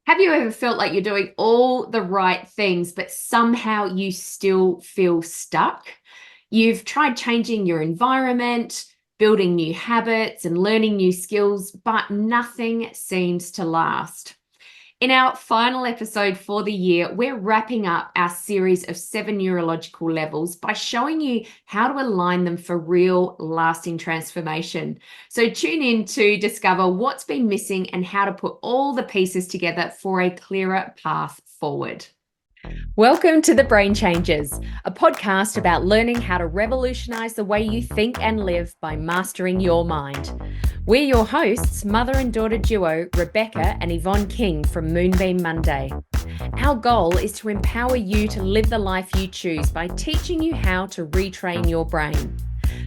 Have you ever felt like you're doing all the right things, but somehow you still feel stuck? You've tried changing your environment, building new habits, and learning new skills, but nothing seems to last. In our final episode for the year, we're wrapping up our series of 7 neurological levels by showing you how to align them for real, lasting transformation. So tune in to discover what's been missing and how to put all the pieces together for a clearer path forward. Welcome to The Brain Changers, a podcast about learning how to revolutionize the way you think and live by mastering your mind. We're your hosts, mother and daughter duo Rebecca and Yvonne King from Moonbeam Monday. Our goal is to empower you to live the life you choose by teaching you how to retrain your brain.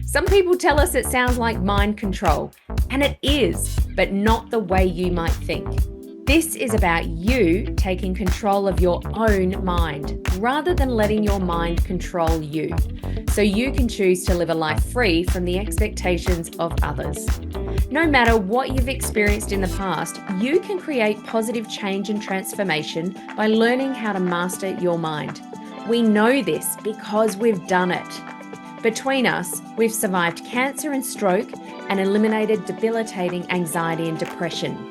Some people tell us it sounds like mind control, and it is, but not the way you might think. This is about you taking control of your own mind rather than letting your mind control you, so you can choose to live a life free from the expectations of others. No matter what you've experienced in the past, you can create positive change and transformation by learning how to master your mind. We know this because we've done it. Between us, we've survived cancer and stroke and eliminated debilitating anxiety and depression.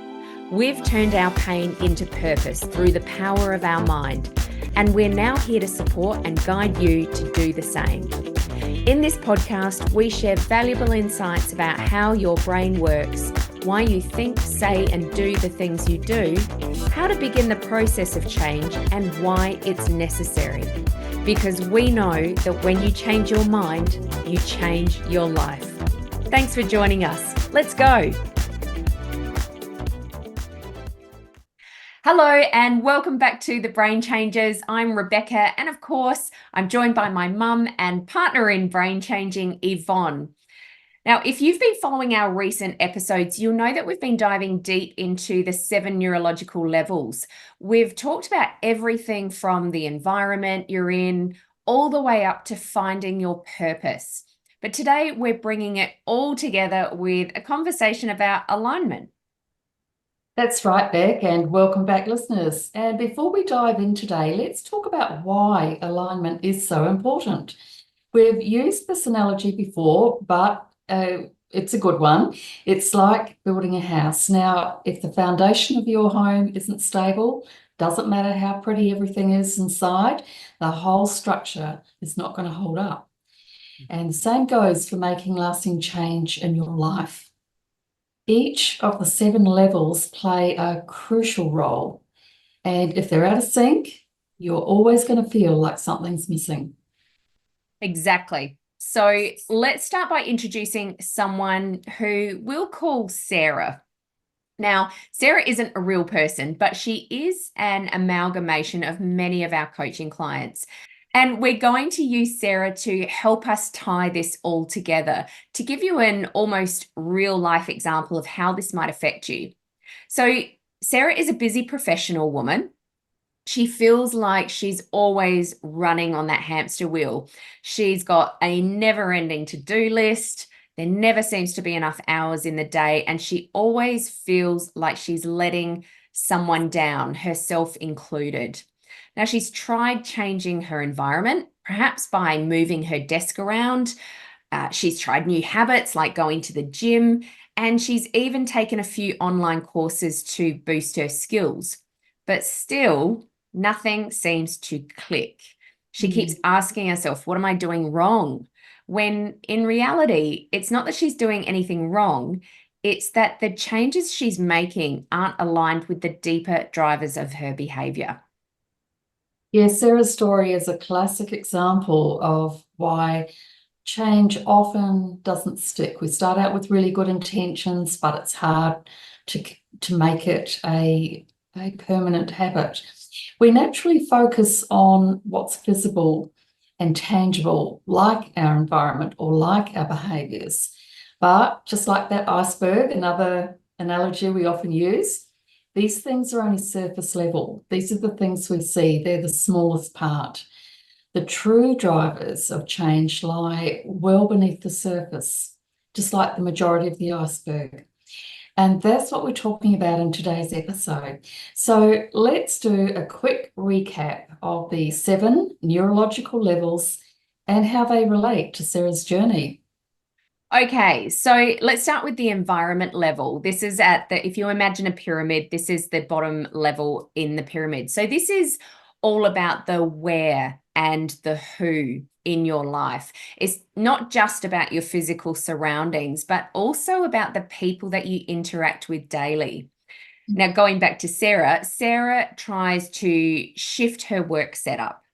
We've turned our pain into purpose through the power of our mind, and we're now here to support and guide you to do the same. In this podcast, we share valuable insights about how your brain works, why you think, say, and do the things you do, how to begin the process of change, and why it's necessary. Because we know that when you change your mind, you change your life. Thanks for joining us. Let's go. Hello and welcome back to The Brain Changers. I'm Rebecca, and of course, I'm joined by my mum and partner in brain changing, Yvonne. Now, if you've been following our recent episodes, you'll know that we've been diving deep into the 7 neurological levels. We've talked about everything from the environment you're in, all the way up to finding your purpose. But today we're bringing it all together with a conversation about alignment. That's right, Beck, and welcome back, listeners. And before we dive in today, let's talk about why alignment is so important. We've used this analogy before, but it's a good one. It's like building a house. Now, if the foundation of your home isn't stable, doesn't matter how pretty everything is inside, the whole structure is not going to hold up. And the same goes for making lasting change in your life. Each of the 7 levels play a crucial role, and if they're out of sync, you're always going to feel like something's missing. Exactly. So let's start by introducing someone who we'll call Sarah. Now, Sarah isn't a real person, but she is an amalgamation of many of our coaching clients. And we're going to use Sarah to help us tie this all together, to give you an almost real life example of how this might affect you. So Sarah is a busy professional woman. She feels like she's always running on that hamster wheel. She's got a never-ending to-do list. There never seems to be enough hours in the day, and she always feels like she's letting someone down, herself included. Now, she's tried changing her environment, perhaps by moving her desk around. She's tried new habits like going to the gym, and she's even taken a few online courses to boost her skills. But still, nothing seems to click. She keeps asking herself, what am I doing wrong? When in reality, it's not that she's doing anything wrong. It's that the changes she's making aren't aligned with the deeper drivers of her behavior. Yes, Sarah's story is a classic example of why change often doesn't stick. We start out with really good intentions, but it's hard to make it a permanent habit. We naturally focus on what's visible and tangible, like our environment or like our behaviours. But just like that iceberg, another analogy we often use, these things are only surface level. These are the things we see. They're the smallest part. The true drivers of change lie well beneath the surface, just like the majority of the iceberg. And that's what we're talking about in today's episode. So let's do a quick recap of the 7 neurological levels and how they relate to Sarah's journey. Okay, so let's start with the environment level. This is if you imagine a pyramid, this is the bottom level in the pyramid. So this is all about the where and the who in your life. It's not just about your physical surroundings, but also about the people that you interact with daily. Now, going back to Sarah, Sarah tries to shift her work setup,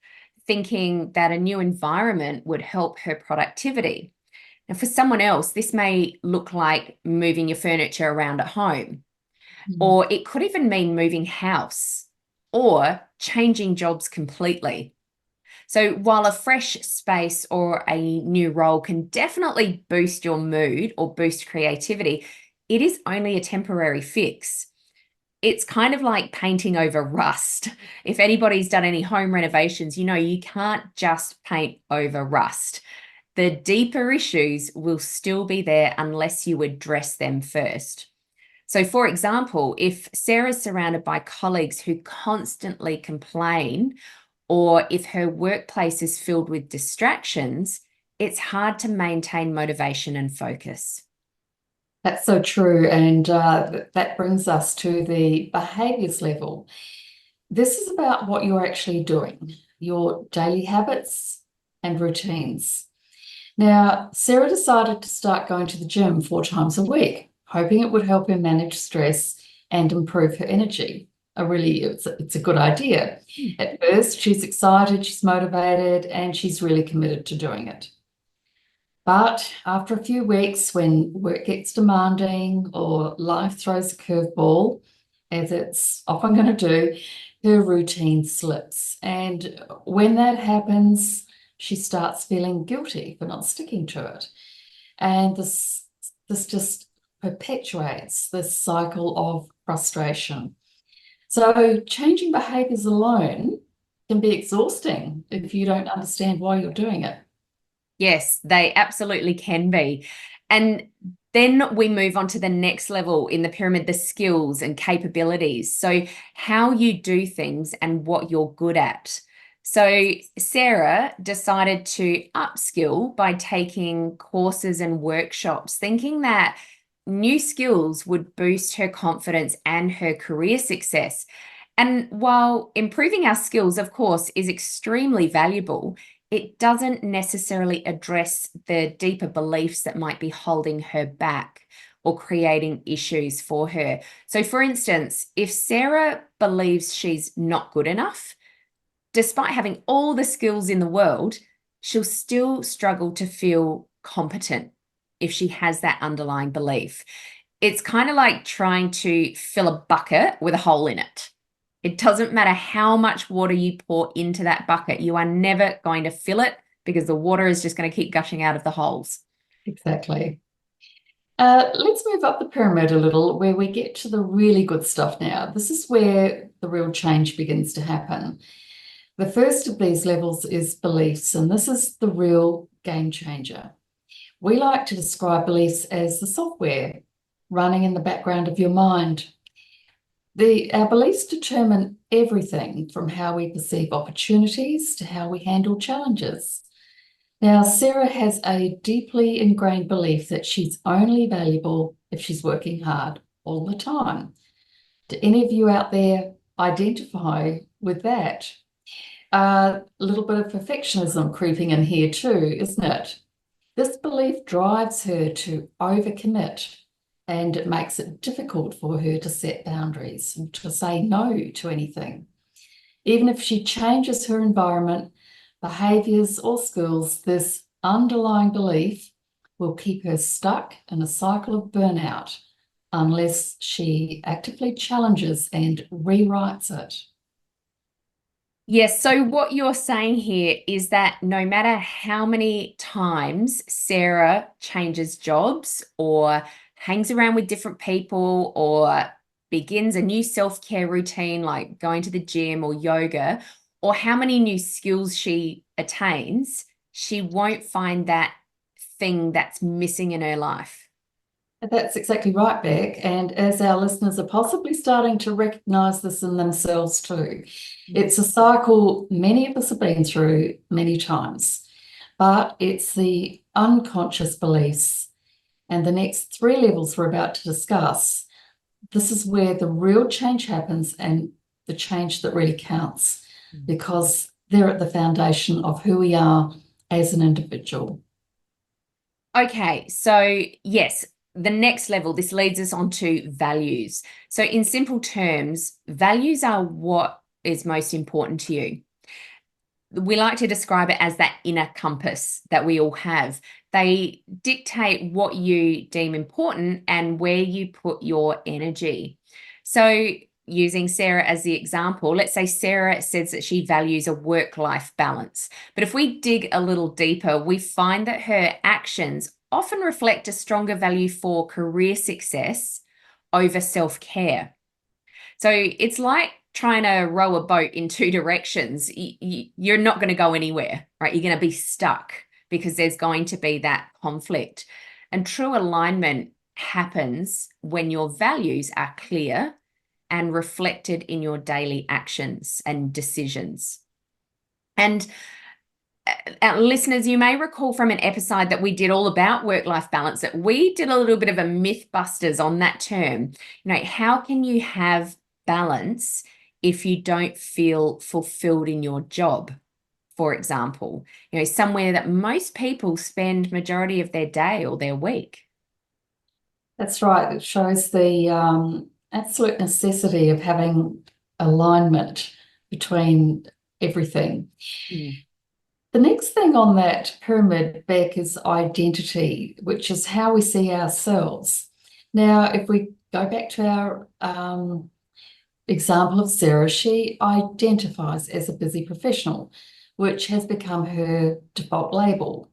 thinking that a new environment would help her productivity. Now, for someone else, this may look like moving your furniture around at home, or it could even mean moving house or changing jobs completely. So, while a fresh space or a new role can definitely boost your mood or boost creativity, it is only a temporary fix. It's kind of like painting over rust. If anybody's done any home renovations, you know you can't just paint over rust. The deeper issues will still be there unless you address them first. So, for example, if Sarah's surrounded by colleagues who constantly complain, or if her workplace is filled with distractions, it's hard to maintain motivation and focus. That's so true. And that brings us to the behaviors level. This is about what you're actually doing, your daily habits and routines. Now, Sarah decided to start going to the gym 4 times a week, hoping it would help her manage stress and improve her energy. It's a good idea. At first, she's excited, she's motivated, and she's really committed to doing it. But after a few weeks, when work gets demanding or life throws a curveball, as it's often going to do, her routine slips. And when that happens, she starts feeling guilty for not sticking to it. And this just perpetuates this cycle of frustration. So changing behaviors alone can be exhausting if you don't understand why you're doing it. Yes, they absolutely can be. And then we move on to the next level in the pyramid, the skills and capabilities. So, how you do things and what you're good at. So, Sarah decided to upskill by taking courses and workshops, thinking that new skills would boost her confidence and her career success. And while improving our skills, of course, is extremely valuable, it doesn't necessarily address the deeper beliefs that might be holding her back or creating issues for her. So, for instance, if Sarah believes she's not good enough, despite having all the skills in the world, she'll still struggle to feel competent if she has that underlying belief. It's kind of like trying to fill a bucket with a hole in it. It doesn't matter how much water you pour into that bucket, you are never going to fill it because the water is just going to keep gushing out of the holes. Exactly. Let's move up the pyramid a little, where we get to the really good stuff now. This is where the real change begins to happen. The first of these levels is beliefs, and this is the real game changer. We like to describe beliefs as the software running in the background of your mind. Our beliefs determine everything from how we perceive opportunities to how we handle challenges. Now, Sarah has a deeply ingrained belief that she's only valuable if she's working hard all the time. Do any of you out there identify with that? A little bit of perfectionism creeping in here too, isn't it? This belief drives her to overcommit, and it makes it difficult for her to set boundaries and to say no to anything. Even if she changes her environment, behaviors, or skills, this underlying belief will keep her stuck in a cycle of burnout unless she actively challenges and rewrites it. Yes. So, what you're saying here is that no matter how many times Sarah changes jobs or hangs around with different people or begins a new self care routine like going to the gym or yoga, or how many new skills she attains, she won't find that thing that's missing in her life. That's exactly right, Beck. And as our listeners are possibly starting to recognize this in themselves too, it's a cycle many of us have been through many times, but it's the unconscious beliefs. And the next three levels we're about to discuss, this is where the real change happens and the change that really counts, because they're at the foundation of who we are as an individual. Okay, so yes, the next level, this leads us on to values. So in simple terms, values are what is most important to you. We like to describe it as that inner compass that we all have. They dictate what you deem important and where you put your energy. So using Sarah as the example, let's say Sarah says that she values a work-life balance. But if we dig a little deeper, we find that her actions often reflect a stronger value for career success over self-care. So it's like trying to row a boat in two directions. You're not going to go anywhere, right? You're going to be stuck because there's going to be that conflict. And true alignment happens when your values are clear and reflected in your daily actions and decisions. And our listeners, you may recall from an episode that we did all about work-life balance that we did a little bit of a mythbusters on that term. How can you have balance if you don't feel fulfilled in your job, for example? Somewhere that most people spend majority of their day or their week. That's right. It shows the absolute necessity of having alignment between everything. The next thing on that pyramid, Beck, is identity, which is how we see ourselves. Now, if we go back to our example of Sarah, she identifies as a busy professional, which has become her default label.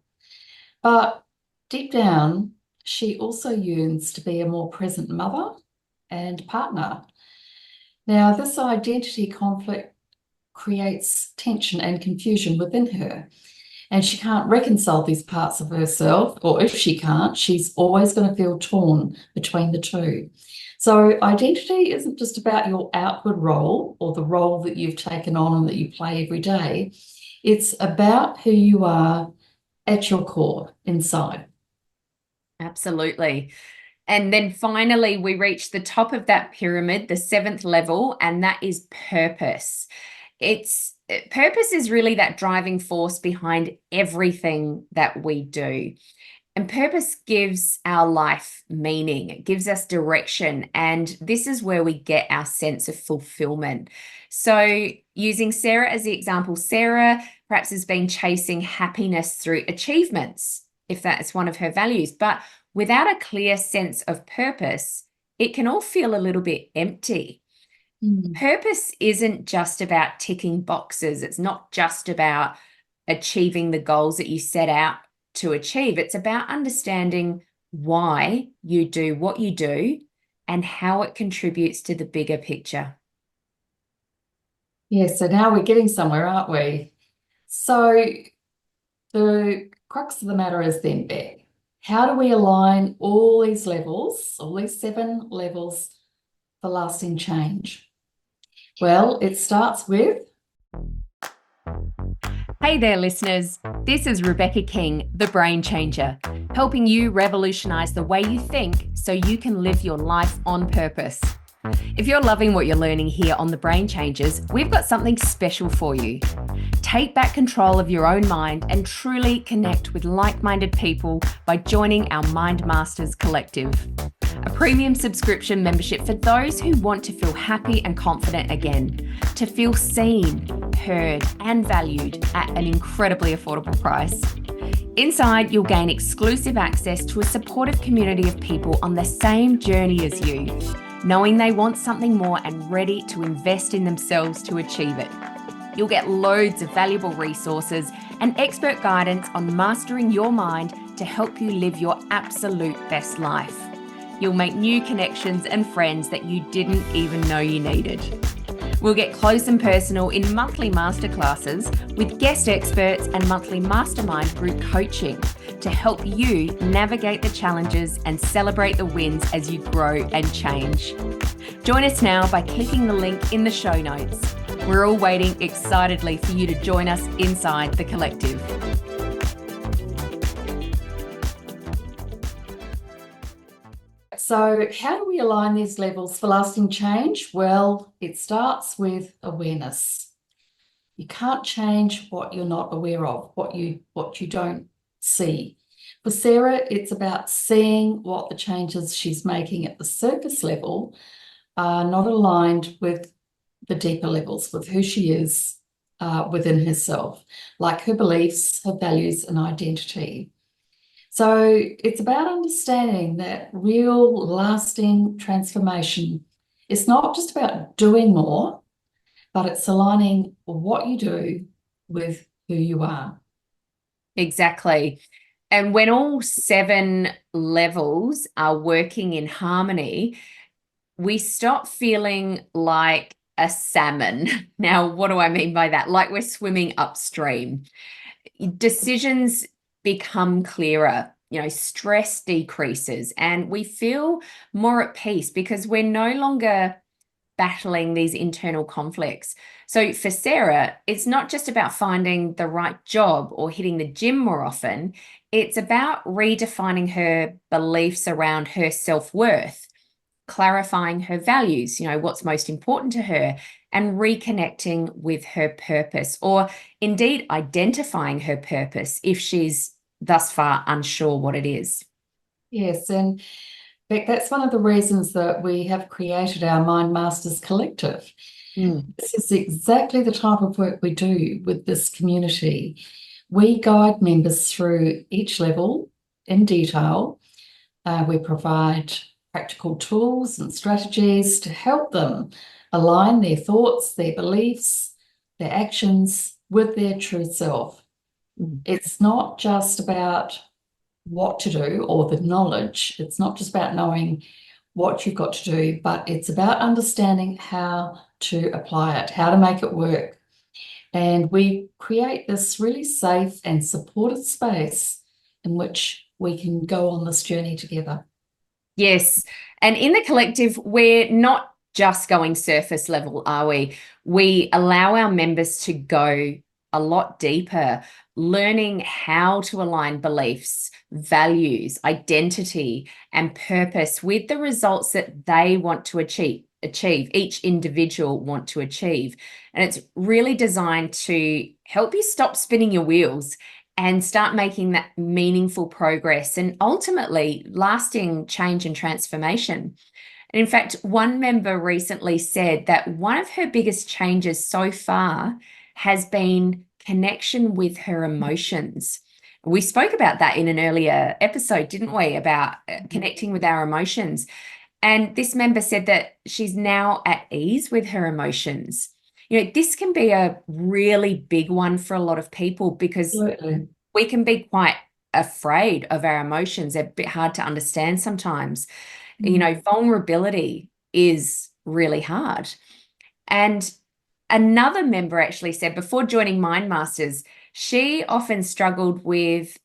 But deep down, she also yearns to be a more present mother and partner. Now, this identity conflict creates tension and confusion within her, and she can't reconcile these parts of herself, or if she can't, she's always going to feel torn between the two. So identity isn't just about your outward role or the role that you've taken on and that you play every day. It's about who you are at your core inside. Absolutely. And then finally, we reach the top of that pyramid, the seventh level, and that is purpose. Purpose is really that driving force behind everything that we do. And purpose gives our life meaning. It gives us direction. And this is where we get our sense of fulfillment. So using Sarah as the example, Sarah perhaps has been chasing happiness through achievements, if that's one of her values. But without a clear sense of purpose, it can all feel a little bit empty. Purpose isn't just about ticking boxes. It's not just about achieving the goals that you set out to achieve. It's about understanding why you do what you do and how it contributes to the bigger picture. Yeah, so now we're getting somewhere, aren't we? So the crux of the matter is then, Beck, how do we align all these levels, all these 7 levels for lasting change? Well, it starts with... Hey there, listeners. This is Rebecca King, the Brain Changer, helping you revolutionize the way you think so you can live your life on purpose. If you're loving what you're learning here on The Brain Changers, we've got something special for you. Take back control of your own mind and truly connect with like-minded people by joining our Mind Masters Collective, a premium subscription membership for those who want to feel happy and confident again, to feel seen, heard, and valued at an incredibly affordable price. Inside, you'll gain exclusive access to a supportive community of people on the same journey as you, knowing they want something more and ready to invest in themselves to achieve it. You'll get loads of valuable resources and expert guidance on mastering your mind to help you live your absolute best life. You'll make new connections and friends that you didn't even know you needed. We'll get close and personal in monthly masterclasses with guest experts and monthly mastermind group coaching to help you navigate the challenges and celebrate the wins as you grow and change. Join us now by clicking the link in the show notes. We're all waiting excitedly for you to join us inside the collective. So how do we align these levels for lasting change? Well, it starts with awareness. You can't change what you're not aware of, what you don't see. For Sarah, it's about seeing what the changes she's making at the surface level are not aligned with the deeper levels, with who she is within herself, like her beliefs, her values, and identity. So it's about understanding that real lasting transformation is not just about doing more, but it's aligning what you do with who you are. Exactly. And when all 7 levels are working in harmony, we stop feeling like a salmon. Now, what do I mean by that? Like we're swimming upstream. Decisions become clearer, stress decreases, and we feel more at peace because we're no longer battling these internal conflicts. So for Sarah, it's not just about finding the right job or hitting the gym more often. It's about redefining her beliefs around her self-worth, clarifying her values, what's most important to her, and reconnecting with her purpose, or indeed identifying her purpose if she's thus far unsure what it is. Yes, and Beck, that's one of the reasons that we have created our Mind Masters Collective. This is exactly the type of work we do with this community. We guide members through each level in detail. We provide practical tools and strategies to help them align their thoughts, their beliefs, their actions with their true self. It's not just about what to do or the knowledge. It's not just about knowing what you've got to do, but it's about understanding how to apply it, how to make it work. And we create this really safe and supported space in which we can go on this journey together. Yes. And in the collective, we're not just going surface level, are we? We allow our members to go a lot deeper, learning how to align beliefs, values, identity, and purpose with the results that they want to achieve, each individual want to achieve. And it's really designed to help you stop spinning your wheels and start making that meaningful progress and ultimately lasting change and transformation. And in fact, one member recently said that one of her biggest changes so far has been connection with her emotions. We spoke about that in an earlier episode, didn't we, about connecting with our emotions. And this member said that she's now at ease with her emotions. This can be a really big one for a lot of people because Absolutely. we can be quite afraid of our emotions. They're a bit hard to understand sometimes. Vulnerability is really hard. And another member actually said before joining Mind Masters, she often struggled with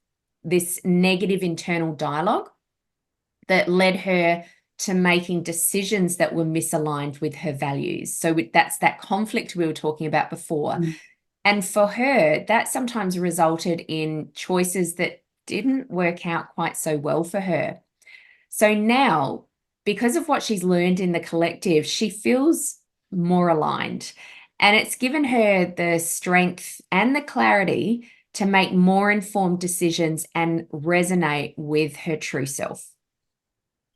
this negative internal dialogue that led her to making decisions that were misaligned with her values. So that's that conflict we were talking about before. And for her, that sometimes resulted in choices that didn't work out quite so well for her. So now, because of what she's learned in the collective, she feels more aligned. And it's given her the strength and the clarity to make more informed decisions and resonate with her true self.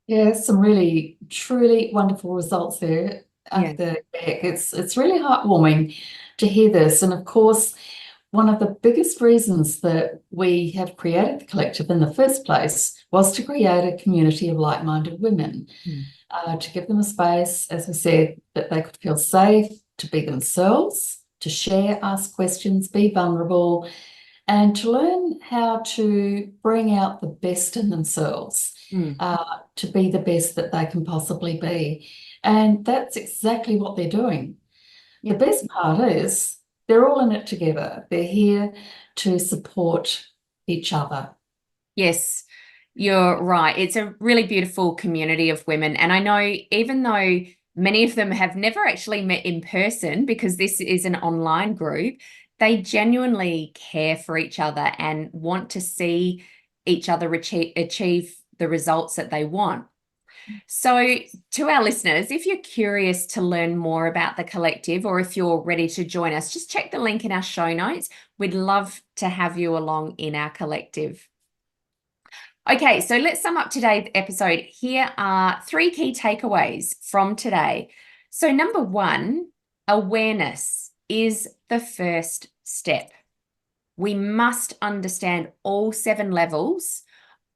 Yeah, some really, truly wonderful results there. Yeah. It's really heartwarming to hear this. And of course, one of the biggest reasons that we have created the collective in the first place was to create a community of like-minded women, to give them a space, as I said, that they could feel safe to be themselves, to share, ask questions, be vulnerable, and to learn how to bring out the best in themselves, to be the best that they can possibly be. And that's exactly what they're doing. The best part is they're all in it together. They're here to support each other. Yes, you're right. It's a really beautiful community of women. And I know even though many of them have never actually met in person because this is an online group, they genuinely care for each other and want to see each other achieve the results that they want. So, to our listeners, if you're curious to learn more about the collective or if you're ready to join us, just check the link in our show notes. We'd love to have you along in our collective. Okay, so let's sum up today's episode. Here are 3 key takeaways from today. So, number 1, awareness is the first step. We must understand all 7 levels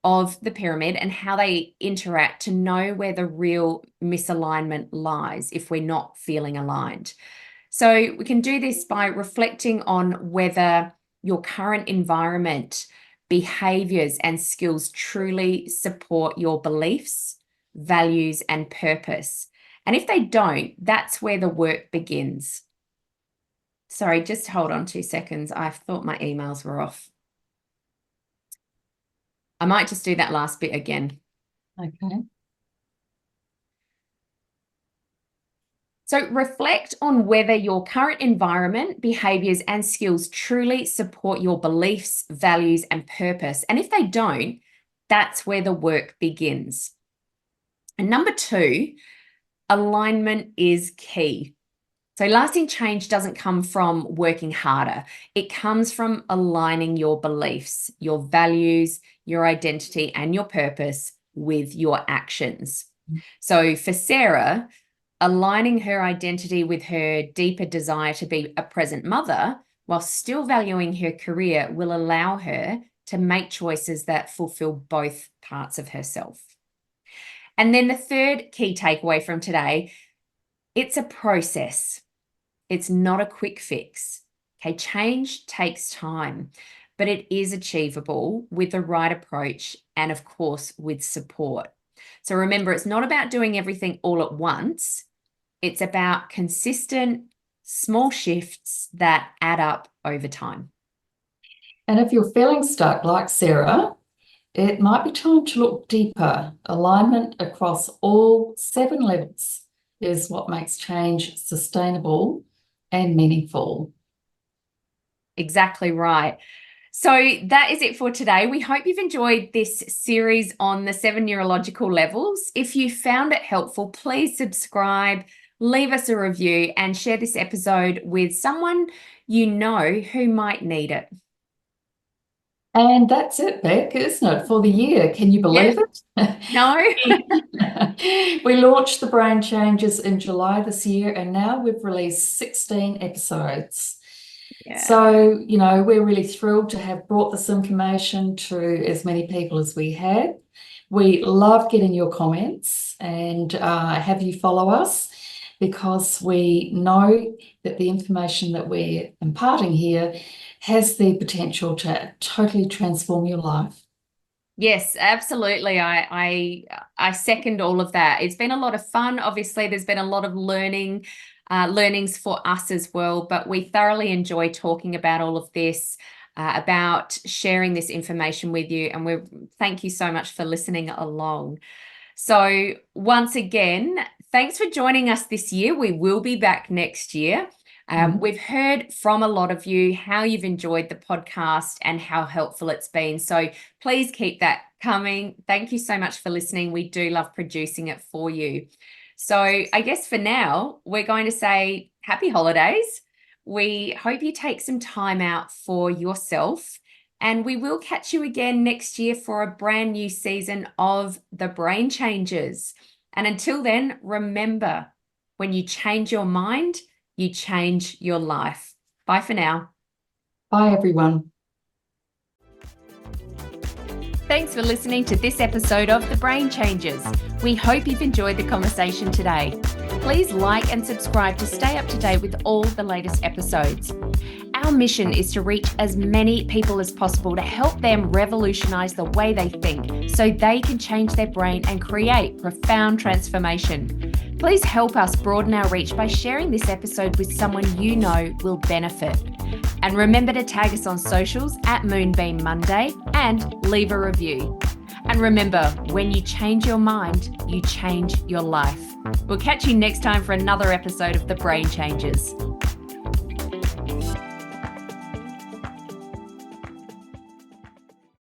of the pyramid and how they interact to know where the real misalignment lies if we're not feeling aligned. So we can do this by reflecting on whether your current environment, behaviors, and skills truly support your beliefs, values, and purpose. And if they don't, that's where the work begins. Sorry, just hold on 2 seconds. I thought my emails were off. I might just do that last bit again. Okay. So reflect on whether your current environment, behaviors, and skills truly support your beliefs, values, and purpose. And if they don't, that's where the work begins. And number 2, alignment is key. So lasting change doesn't come from working harder. It comes from aligning your beliefs, your values, your identity, and your purpose with your actions. So for Sarah, aligning her identity with her deeper desire to be a present mother while still valuing her career will allow her to make choices that fulfill both parts of herself. And then the 3rd key takeaway from today, it's a process. It's not a quick fix. Okay, change takes time, but it is achievable with the right approach and, of course, with support. So remember, it's not about doing everything all at once. It's about consistent, small shifts that add up over time. And if you're feeling stuck like Sarah, it might be time to look deeper. Alignment across all 7 levels is what makes change sustainable and meaningful. Exactly right. So that is it for today. We hope you've enjoyed this series on the 7 neurological levels. If you found it helpful, please subscribe, leave us a review, and share this episode with someone you know who might need it. And that's it, Beck, isn't it, for the year? Can you believe it? No? We launched the Brain Changes in July this year, and now we've released 16 episodes. Yeah. So, we're really thrilled to have brought this information to as many people as we have. We love getting your comments and have you follow us, because we know that the information that we're imparting here has the potential to totally transform your life. Yes, absolutely. I second all of that. It's been a lot of fun. Obviously, there's been a lot of learnings for us as well, but we thoroughly enjoy talking about all of this, about sharing this information with you. And thank you so much for listening along. So once again, thanks for joining us this year. We will be back next year. We've heard from a lot of you how you've enjoyed the podcast and how helpful it's been. So please keep that coming. Thank you so much for listening. We do love producing it for you. So I guess for now, we're going to say happy holidays. We hope you take some time out for yourself, and we will catch you again next year for a brand new season of The Brain Changes. And until then, remember, when you change your mind, you change your life. Bye for now. Bye, everyone. Thanks for listening to this episode of The Brain Changes. We hope you've enjoyed the conversation today. Please like and subscribe to stay up to date with all the latest episodes. Our mission is to reach as many people as possible to help them revolutionize the way they think so they can change their brain and create profound transformation. Please help us broaden our reach by sharing this episode with someone you know will benefit. And remember to tag us on socials at Moonbeam Monday and leave a review. And remember, when you change your mind, you change your life. We'll catch you next time for another episode of The Brain Changers.